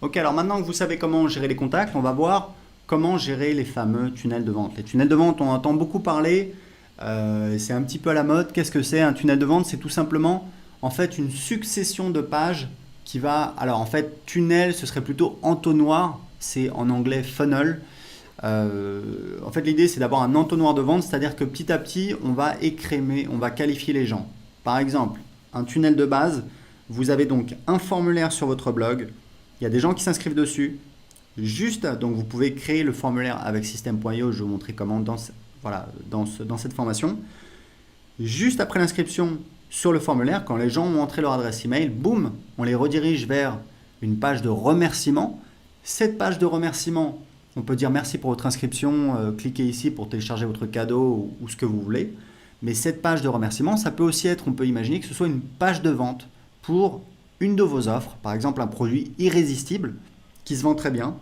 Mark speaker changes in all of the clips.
Speaker 1: Ok, alors maintenant que vous savez comment gérer les contacts, on va voir comment gérer les fameux tunnels de vente. Les tunnels de vente, on entend beaucoup parler, c'est un petit peu à la mode. Qu'est-ce que c'est un tunnel de vente? C'est tout simplement en fait une succession de pages qui va... Alors en fait, tunnel, ce serait plutôt entonnoir, c'est en anglais funnel. En fait, l'idée, c'est d'avoir un entonnoir de vente, c'est-à-dire que petit à petit, on va écrémer, on va qualifier les gens. Par exemple, un tunnel de base, vous avez donc un formulaire sur votre blog, il y a des gens qui s'inscrivent dessus. Juste, donc vous pouvez créer le formulaire avec système.io, je vais vous montrer comment voilà, dans cette formation. Juste après l'inscription sur le formulaire, quand les gens ont entré leur adresse email, boum, on les redirige vers une page de remerciement. Cette page de remerciement, on peut dire merci pour votre inscription, cliquez ici pour télécharger votre cadeau ou ce que vous voulez. Mais cette page de remerciement, ça peut aussi être, on peut imaginer que ce soit une page de vente pour une de vos offres, par exemple un produit irrésistible qui se vend très bien.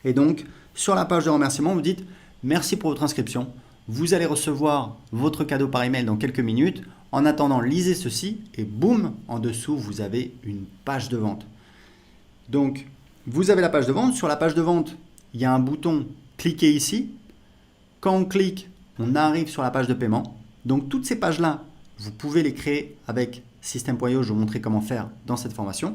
Speaker 1: Et donc, sur la page de remerciement, vous dites merci pour votre inscription. Vous allez recevoir votre cadeau par email dans quelques minutes. En attendant, lisez ceci et boum, en dessous, vous avez une page de vente. Donc, vous avez la page de vente. Sur la page de vente, il y a un bouton cliquez ici. Quand on clique, on arrive sur la page de paiement. Donc, toutes ces pages-là, vous pouvez les créer avec système.io. Je vais vous montrer comment faire dans cette formation.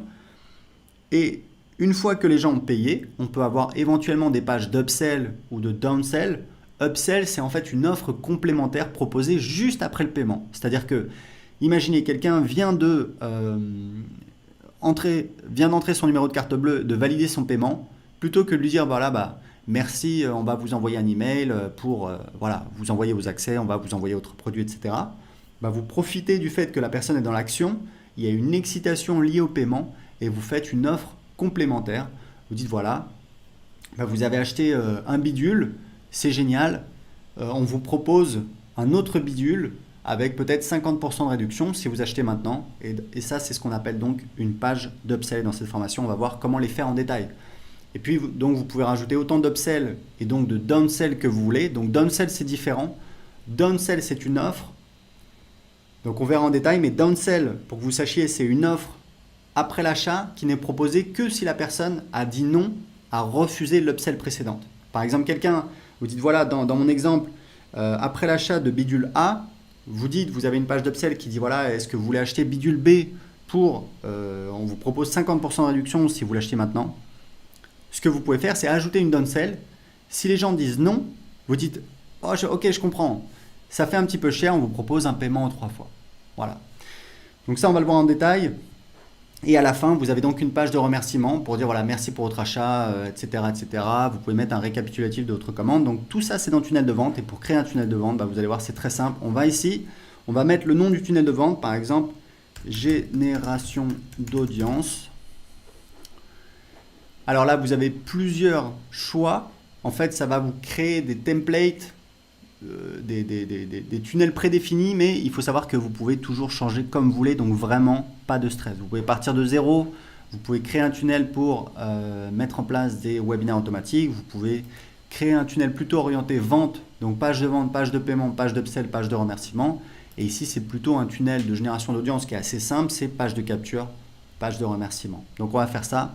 Speaker 1: Et une fois que les gens ont payé, on peut avoir éventuellement des pages d'upsell ou de downsell. Upsell, c'est en fait une offre complémentaire proposée juste après le paiement. C'est-à-dire que, imaginez, quelqu'un vient d'entrer son numéro de carte bleue, de valider son paiement, plutôt que de lui dire, voilà, merci, on va vous envoyer un email pour vous envoyer vos accès, on va vous envoyer votre produit, etc. Vous profitez du fait que la personne est dans l'action, il y a une excitation liée au paiement et vous faites une offre complémentaire. Vous dites voilà, vous avez acheté un bidule, c'est génial, on vous propose un autre bidule avec peut-être 50% de réduction si vous achetez maintenant. Et ça, c'est ce qu'on appelle donc une page d'upsell dans cette formation. On va voir comment les faire en détail. Et puis, donc, vous pouvez rajouter autant d'upsell et donc de downsell que vous voulez. Donc, downsell, c'est différent. Downsell, c'est une offre. Donc, on verra en détail. Mais downsell, pour que vous sachiez, c'est une offre après l'achat qui n'est proposée que si la personne a dit non, a refusé l'upsell précédente. Par exemple, quelqu'un, vous dites voilà, dans mon exemple, après l'achat de bidule A, vous avez une page d'upsell qui dit voilà, est-ce que vous voulez acheter bidule B pour, on vous propose 50% de réduction si vous l'achetez maintenant. Ce que vous pouvez faire, c'est ajouter une downsell. Si les gens disent non, vous dites ok, je comprends, ça fait un petit peu cher, on vous propose un paiement en 3 fois. Voilà. Donc ça, on va le voir en détail. Et à la fin, vous avez donc une page de remerciement pour dire voilà, merci pour votre achat, etc., etc. Vous pouvez mettre un récapitulatif de votre commande. Donc tout ça, c'est dans le tunnel de vente. Et pour créer un tunnel de vente, vous allez voir, c'est très simple. On va ici, on va mettre le nom du tunnel de vente, par exemple, génération d'audience. Alors là, vous avez plusieurs choix. En fait, ça va vous créer des templates, des tunnels prédéfinis, mais il faut savoir que vous pouvez toujours changer comme vous voulez, donc vraiment pas de stress. Vous pouvez partir de zéro, vous pouvez créer un tunnel pour mettre en place des webinaires automatiques, vous pouvez créer un tunnel plutôt orienté vente, donc page de vente, page de paiement, page d'upsell, page de remerciement. Et ici, c'est plutôt un tunnel de génération d'audience qui est assez simple, c'est page de capture, page de remerciement. Donc on va faire ça